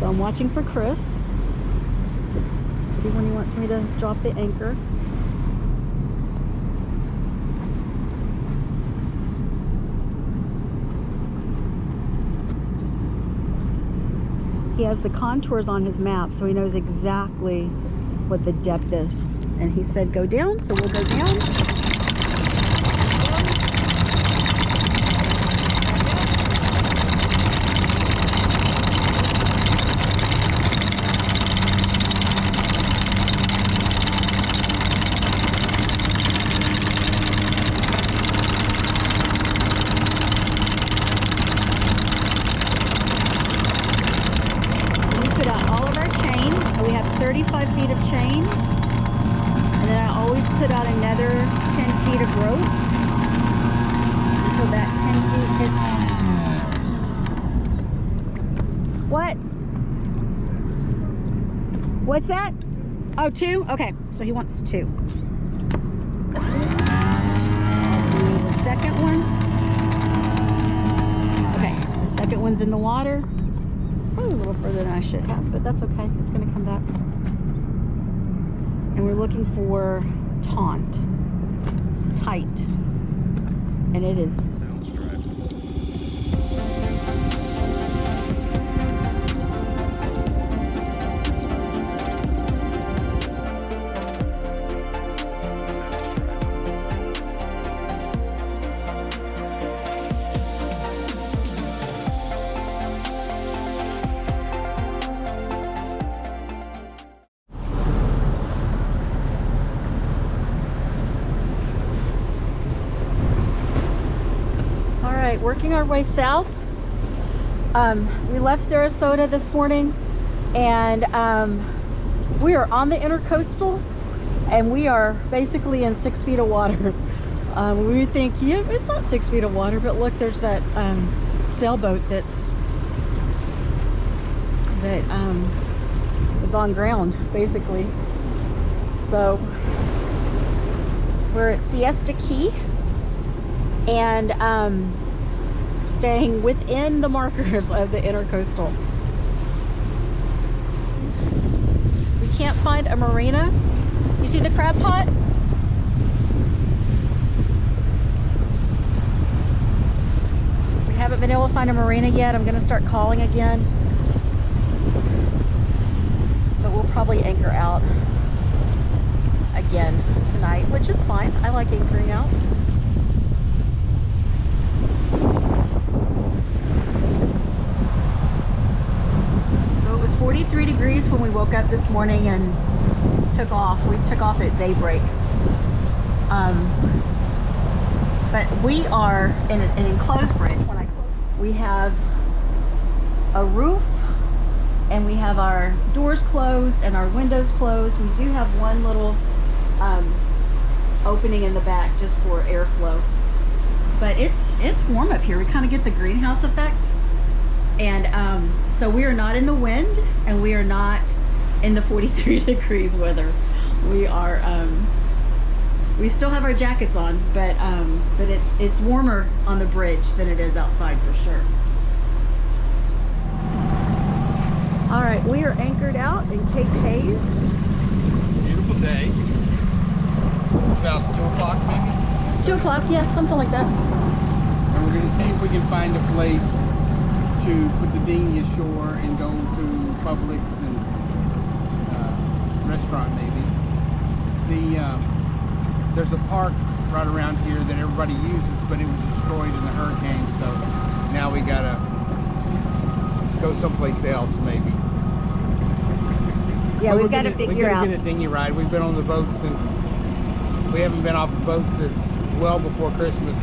So I'm watching for Chris. See when he wants me to drop the anchor. He has the contours on his map, so he knows exactly what the depth is. And he said go down, so we'll go down. So we put out all of our chain. We have 35 feet of chain. And then I always put out another 10 feet of rope until that 10 feet hits. What? What's that? Oh, 2? Okay, so he wants 2. So I'll do the second one. Okay, the second one's in the water. Probably a little further than I should have, but that's okay. It's gonna come back. And we're looking for taunt, tight, and it is. Sounds dry. Working our way south. We left Sarasota this morning, and we are on the intercoastal, and we are basically in 6 feet of water. We think, yeah, it's not 6 feet of water, but look, there's that sailboat that is on ground, basically. So we're at Siesta Key, and staying within the markers of the intercoastal. We can't find a marina. You see the crab pot? We haven't been able to find a marina yet. I'm going to start calling again. But we'll probably anchor out again tonight, which is fine. I like anchoring out. So it was 43 degrees when we woke up this morning and took off. We took off at daybreak. But we are in an enclosed bridge. We have a roof, and we have our doors closed and our windows closed. We do have one little opening in the back just for airflow. But it's warm up here. We kind of get the greenhouse effect. And so we are not in the wind, and we are not in the 43 degrees weather. We are we still have our jackets on, but it's warmer on the bridge than it is outside for sure. All right, we are anchored out in Cape Hayes. Beautiful day. It's about 2 o'clock maybe? 2 o'clock, yeah, something like that. And we're going to see if we can find a place to put the dinghy ashore and go to Publix and restaurant maybe. There's a park right around here that everybody uses, but it was destroyed in the hurricane, so now we gotta go someplace else maybe. Yeah, we've got to figure out. We gotta get a dinghy ride. We've been on the boat since, we haven't been off the boat since well before Christmas.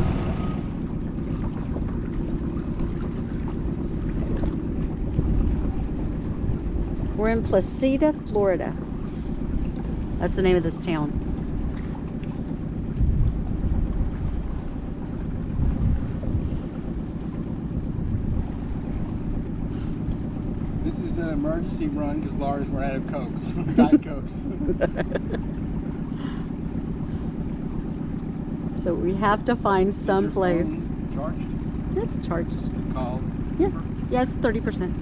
We're in Placida, Florida. That's the name of this town. This is an emergency run because Laura's run out of Cokes, Diet Cokes. So we have to find some place. Charged? It's charged. Called? Yeah, yeah, it's 30%.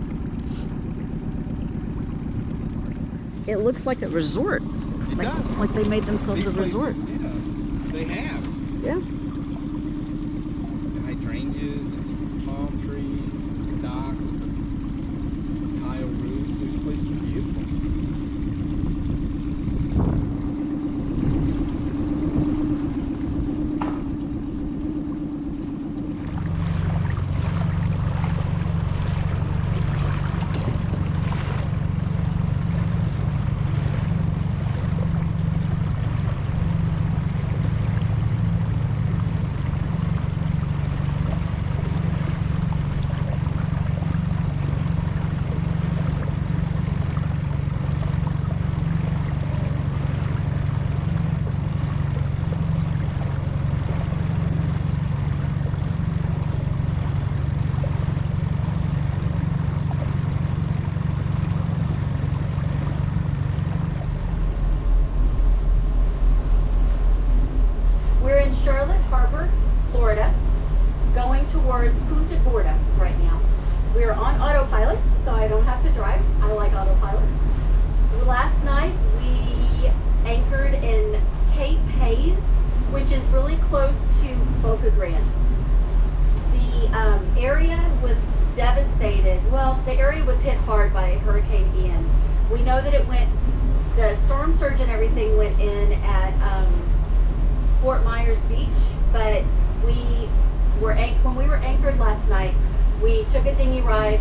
it looks like a resort. It does. Like they made themselves a These places, resort. Yeah, they have. Yeah. Hydrangeas and palm trees, and dock, tile roofs. These places are beautiful. Charlotte Harbor, Florida, going towards Punta Gorda right now. We're on autopilot, so I don't have to drive. I like autopilot. Last night we anchored in Cape Hayes, which is really close to Boca Grande. The area was devastated. Well, the area was hit hard by Hurricane Ian. We know that the storm surge and everything went in at Fort Myers Beach, but when we were anchored last night, we took a dinghy ride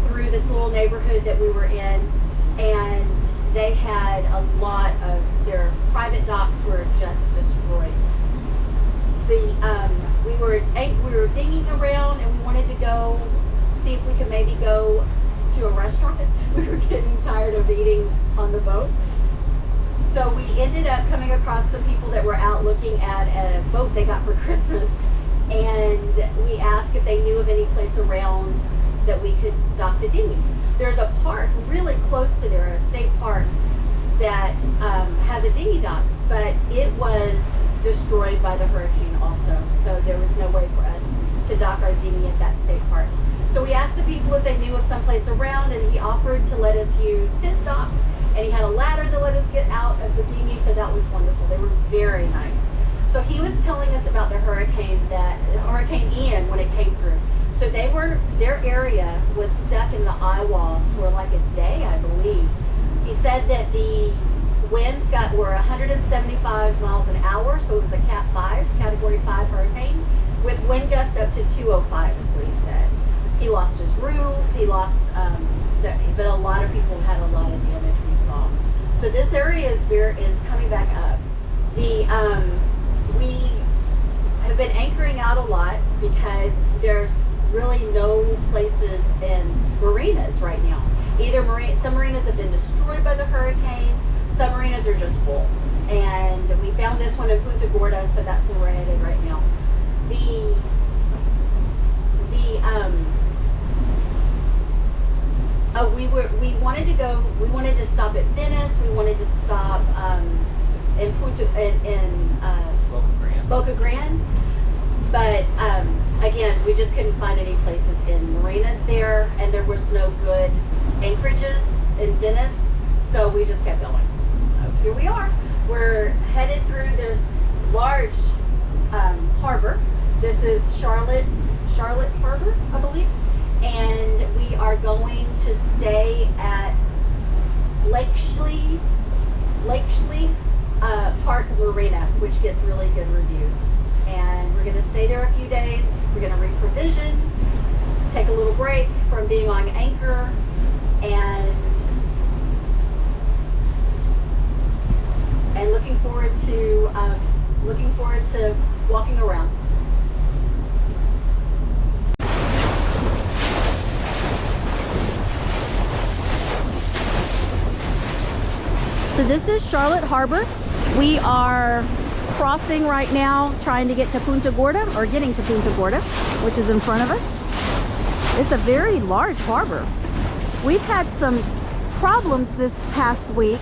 through this little neighborhood that we were in, and they had a lot of their private docks were just destroyed. We were dinghying around, and we wanted to go see if we could maybe go to a restaurant. We were getting tired of eating on the boat. So we ended up coming across some people that were out looking at a boat they got for Christmas, and we asked if they knew of any place around that we could dock the dinghy. There's a park really close to there, a state park, that has a dinghy dock, but it was destroyed by the hurricane also, so there was no way for us to dock our dinghy at that state park. So we asked the people if they knew of some place around, and he offered to let us use his dock. And he had a ladder to let us get out of the dinghy, so that was wonderful. They were very nice. So he was telling us about the Hurricane Ian when it came through. So their area was stuck in the eye wall for like a day, I believe. He said that the winds were 175 miles an hour, so it was a Category 5 hurricane, with wind gusts up to 205 is what he said. He lost his roof, he lost, but a lot of people had a lot of damage we saw. So this area is coming back up. We have been anchoring out a lot because there's really no places in marinas right now. Some marinas have been destroyed by the hurricane, some marinas are just full. And we found this one in Punta Gorda, so that's where we're headed right now. We wanted to stop at Venice, we wanted to stop in Boca Grande, but again, we just couldn't find any places in marinas there, and there was no good anchorages in Venice, so we just kept going. So here we are. We're headed through this large harbor. This is Charlotte Harbor, I believe, and we are going to stay at Lakeshlee Park Marina, which gets really good reviews. And we're going to stay there a few days. We're going to reprovision, take a little break from being on anchor, and looking forward to walking around. So this is Charlotte Harbor. We are crossing right now, trying to get to Punta Gorda, or getting to Punta Gorda, which is in front of us. It's a very large harbor. We've had some problems this past week,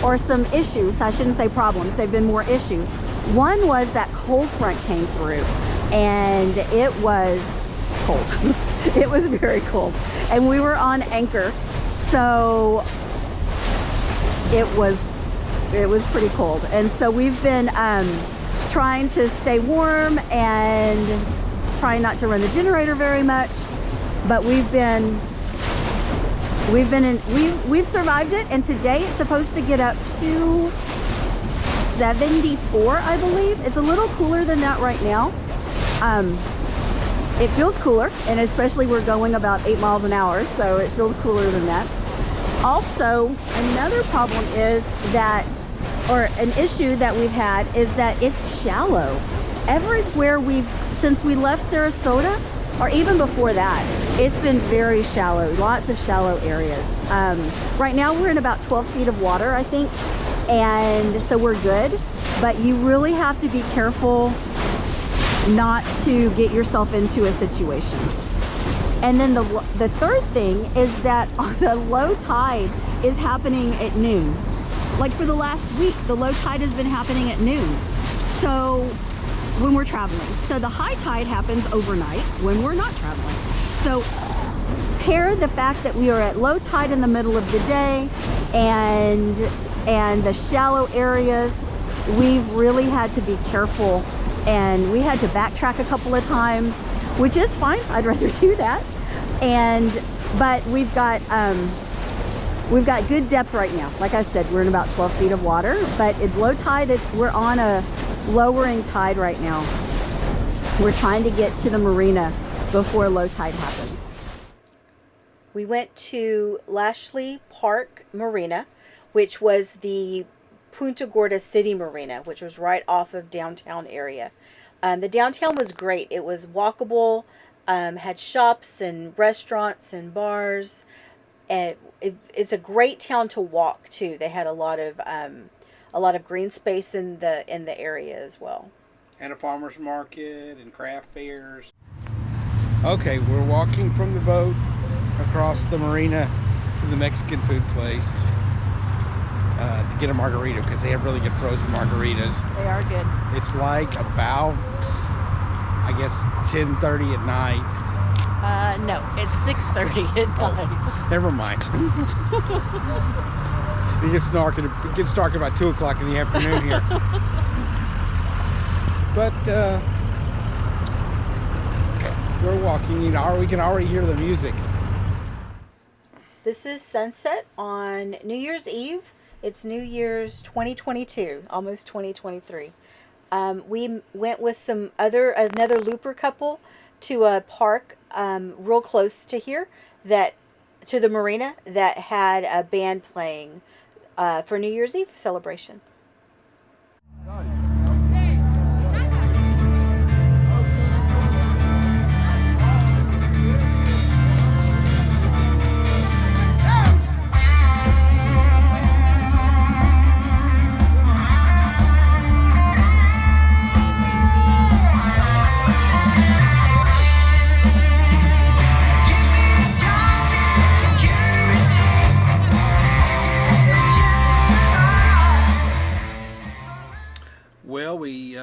or some issues. I shouldn't say problems, they've been more issues. One was that cold front came through, and it was cold. It was very cold, and we were on anchor, so it was pretty cold. And so we've been trying to stay warm and trying not to run the generator very much, but we've survived it. And today it's supposed to get up to 74, I believe. It's a little cooler than that right now. It feels cooler, and especially we're going about 8 miles an hour, so it feels cooler than that. Also, another problem is that, or an issue that we've had, is that it's shallow. Everywhere since we left Sarasota, or even before that, it's been very shallow, lots of shallow areas. Right now we're in about 12 feet of water, I think, and so we're good, but you really have to be careful not to get yourself into a situation. And then the third thing is that the low tide is happening at noon. Like for the last week, the low tide has been happening at noon. So when we're traveling. So the high tide happens overnight when we're not traveling. So pair the fact that we are at low tide in the middle of the day and the shallow areas, we've really had to be careful, and we had to backtrack a couple of times, which is fine. I'd rather do that. But we've got good depth right now. Like I said, we're in about 12 feet of water, but at low tide, we're on a lowering tide right now. We're trying to get to the marina before low tide happens. We went to Lashley Park Marina, which was the Punta Gorda City Marina, which was right off of downtown area. The downtown was great. It was walkable, had shops and restaurants and bars, and it's a great town to walk to. They had a lot of green space in the area as well, and a farmer's market and craft fairs. Okay, we're walking from the boat across the marina to the Mexican food place to get a margarita, because they have really good frozen margaritas. They are good. It's like about, I guess, 10:30 at night. No, it's 6:30 at night. Never mind. It gets dark about 2 o'clock in the afternoon here. But we're walking. We can already hear the music. This is sunset on New Year's Eve. It's New Year's 2022, almost 2023. We went with another looper couple to a park real close to here, to the marina, that had a band playing for New Year's Eve celebration. Well, we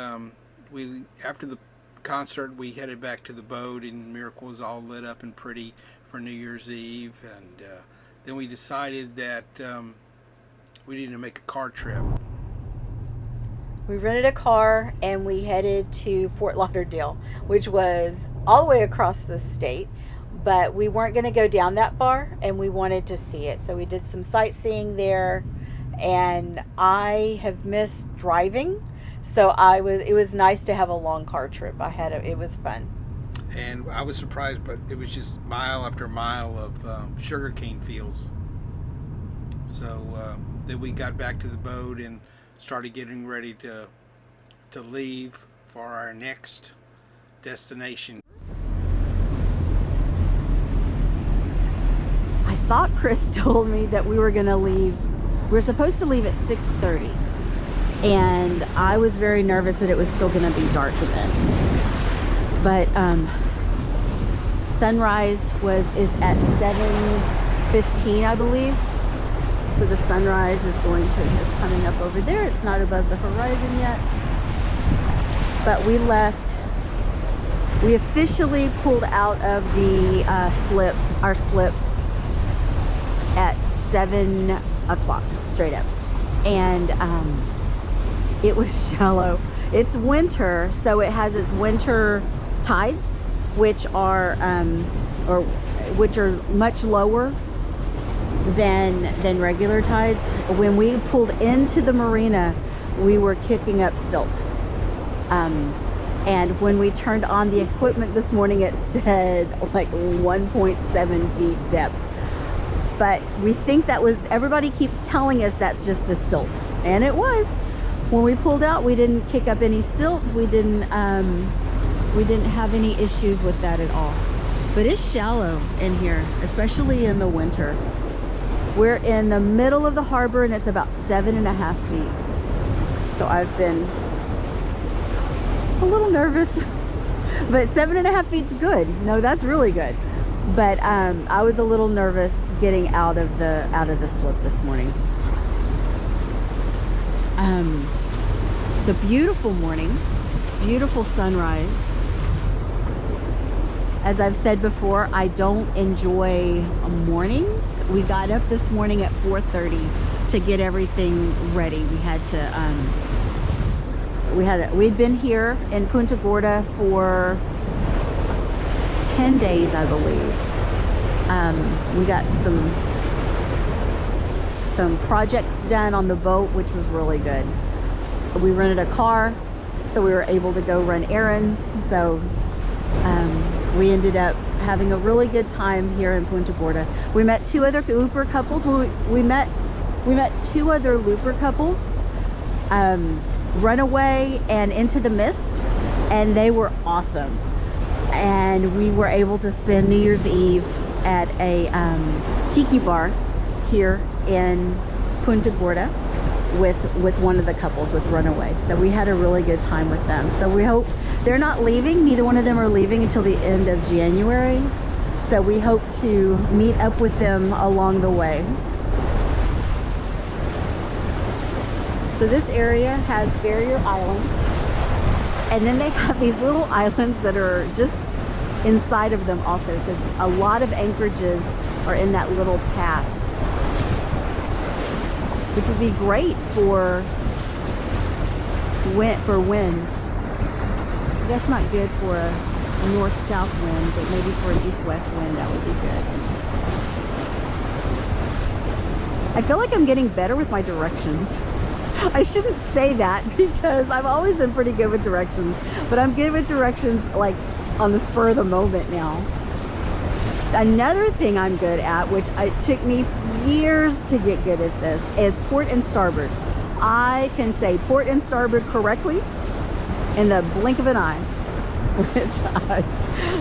after the concert, we headed back to the boat, and Miracle was all lit up and pretty for New Year's Eve, and then we decided that we needed to make a car trip. We rented a car and we headed to Fort Lauderdale, which was all the way across the state, but we weren't going to go down that far, and we wanted to see it. So we did some sightseeing there, and I have missed driving. So it was nice to have a long car trip. It was fun. And I was surprised, but it was just mile after mile of sugarcane fields. So then we got back to the boat and started getting ready to leave for our next destination. I thought Chris told me that we were going to leave. We were supposed to leave at 6:30. And I was very nervous that it was still going to be dark then. But sunrise is at 7:15, I believe. So the sunrise is coming up over there. It's not above the horizon yet. But we officially pulled out of the our slip at 7 o'clock straight up. And it was shallow. It's winter, so it has its winter tides, which are much lower than regular tides. When we pulled into the marina, we were kicking up silt. And when we turned on the equipment this morning, it said like 1.7 feet depth. But we think that was, everybody keeps telling us that's just the silt. And it was. When we pulled out, we didn't kick up any silt. We didn't have any issues with that at all. But it's shallow in here, especially in the winter. We're in the middle of the harbor and it's about 7.5 feet. So I've been a little nervous, but 7.5 feet's good. No, that's really good. But I was a little nervous getting out of the slip this morning. It's a beautiful morning, beautiful sunrise. As I've said before, I don't enjoy mornings. We got up this morning at 4:30 to get everything ready. We had to, we'd been here in Punta Gorda for 10 days, I believe. We got some projects done on the boat, which was really good. We rented a car, so we were able to go run errands. So we ended up having a really good time here in Punta Gorda. We met two other looper couples. We met two other looper couples, Runaway and Into the Mist, and they were awesome. And we were able to spend New Year's Eve at a tiki bar here in Punta Gorda with one of the couples, with Runaway. So we had a really good time with them. So we hope, they're not leaving, neither one of them are leaving until the end of January. So we hope to meet up with them along the way. So this area has barrier islands, and then they have these little islands that are just inside of them also. So a lot of anchorages are in that little pass, which would be great for winds. That's not good for a north-south wind, but maybe for an east-west wind, that would be good. I feel like I'm getting better with my directions. I shouldn't say that because I've always been pretty good with directions, but I'm good with directions like on the spur of the moment now. Another thing I'm good at, which it took me years to get good at this, is port and starboard. I can say port and starboard correctly in the blink of an eye.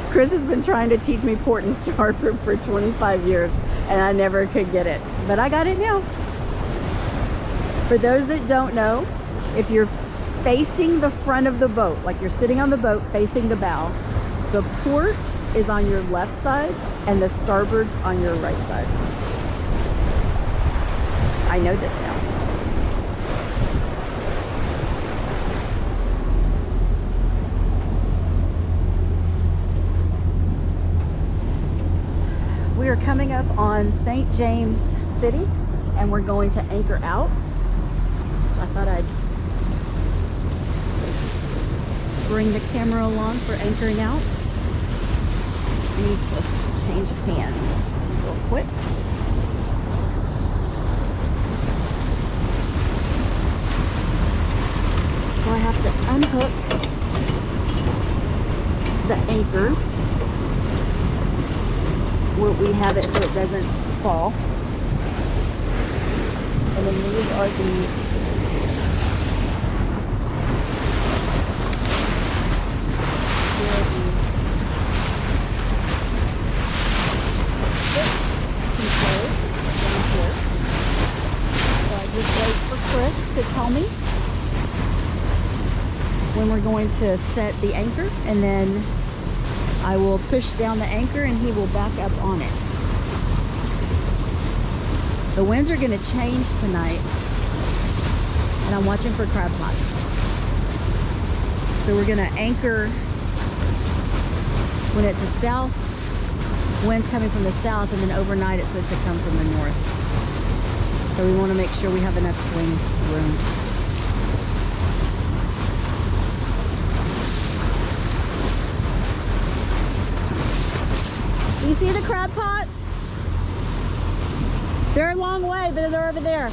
Chris has been trying to teach me port and starboard for 25 years and I never could get it, but I got it now. For those that don't know, if you're facing the front of the boat, like you're sitting on the boat facing the bow, the port is on your left side and the starboard's on your right side. I know this now. We are coming up on St. James City and we're going to anchor out. So I thought I'd bring the camera along for anchoring out. I need to change hands real quick. So I have to unhook the anchor where we have it so it doesn't fall. And then these are the to tell me when we're going to set the anchor, and then I will push down the anchor and he will back up on it. The winds are going to change tonight and I'm watching for crab pots. So we're going to anchor when it's a south, winds coming from the south, and then overnight it's supposed to come from the north. So we want to make sure we have enough swing room. Do you see the crab pots? They're a long way, but they're over there.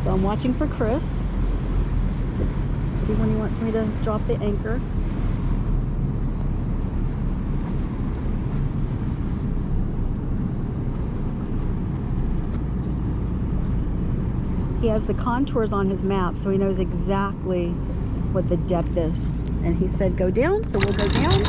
So I'm watching for Chris. See when he wants me to drop the anchor. He has the contours on his map, so he knows exactly what the depth is. And he said go down, so we'll go down.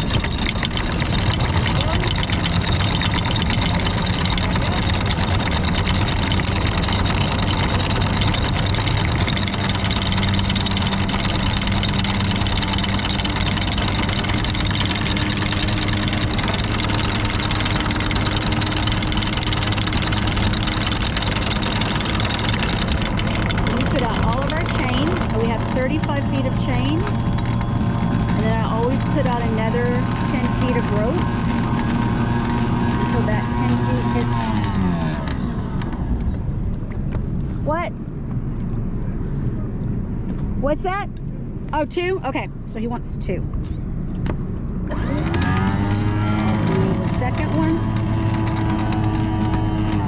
Put out another 10 feet of rope until that 10 feet hits. What? What's that? Oh, 2? Okay, so he wants 2. So I'll do the second one.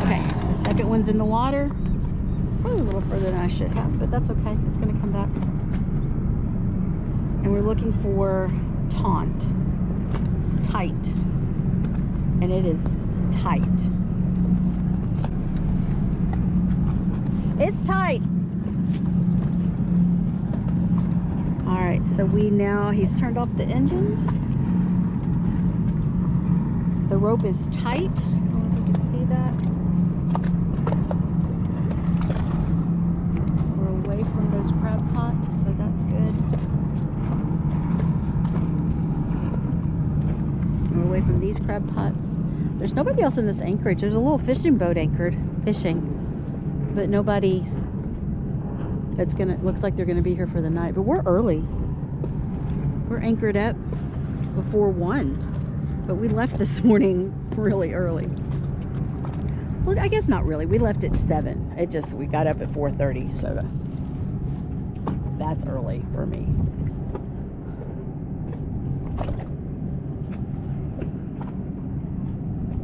Okay, the second one's in the water. Probably a little further than I should have, but that's okay. It's going to come back. And we're looking for taunt, tight, and it is tight. It's tight. All right, so he's turned off the engines. The rope is tight. I don't know if you can see that. We're away from those crab pots, so that's good. We're away from these crab pots. There's nobody else in this anchorage. There's a little fishing boat anchored, fishing, but nobody that's looks like they're gonna be here for the night. But we're early. We're anchored up before 1, but we left this morning really early. Well, I guess not really. We left at 7. We got up at 4:30, so that's early for me.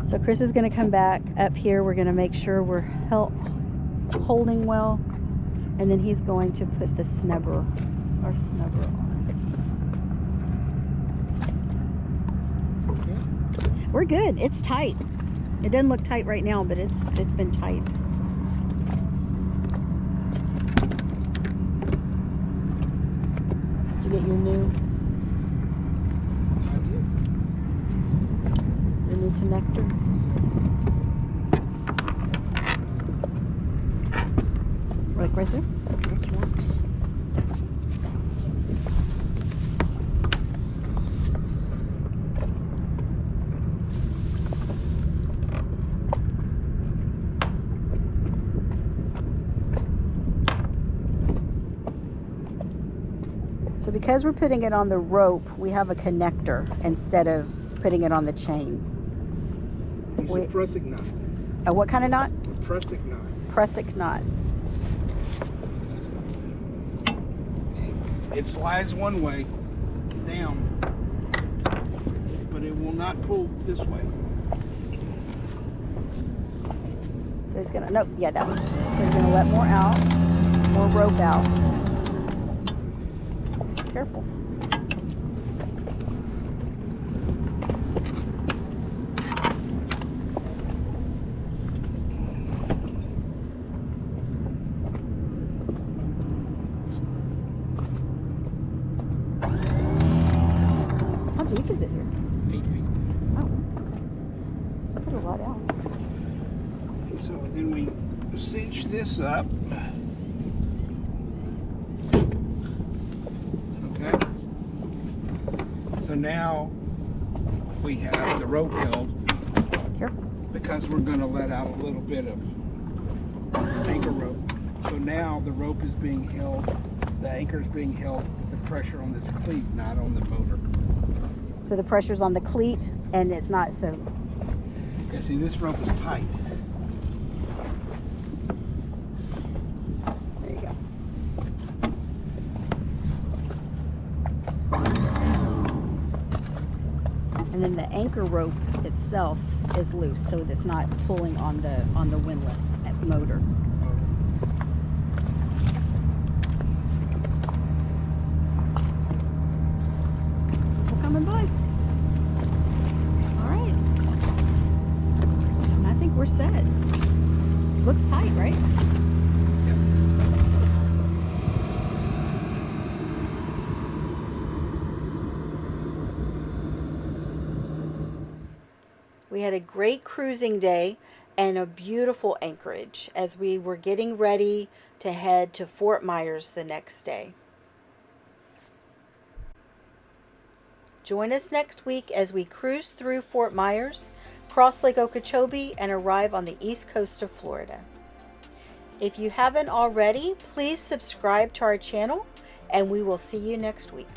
So Chris is going to come back up here. We're going to make sure we're holding well. And then he's going to put the snubber on. Okay. We're good. It's tight. It doesn't look tight right now, but it's been tight. Did you get your new connector? Like right there? This works. So because we're putting it on the rope, we have a connector instead of putting it on the chain. Use a pressing knot. A what kind of knot? A pressing knot. Pressing knot. It slides one way down, but it will not pull this way. So he's gonna, nope, yeah, that one. So he's gonna let more out, more rope out. Careful. How deep is it here? 8 feet. Oh, okay. Put a lot out. So then we cinch this up. Okay. So now we have the rope held. Careful. Because we're going to let out a little bit of anchor rope. So now the rope is being held The anchor is being held with the pressure on this cleat, not on the motor. So the pressure's on the cleat, and it's not so. Yeah, see, this rope is tight. There you go. And then the anchor rope itself is loose, so it's not pulling on the windlass motor. People coming by. All right. And I think we're set. Looks tight, right? We had a great cruising day and a beautiful anchorage as we were getting ready to head to Fort Myers the next day. Join us next week as we cruise through Fort Myers, cross Lake Okeechobee, and arrive on the east coast of Florida. If you haven't already, please subscribe to our channel, and we will see you next week.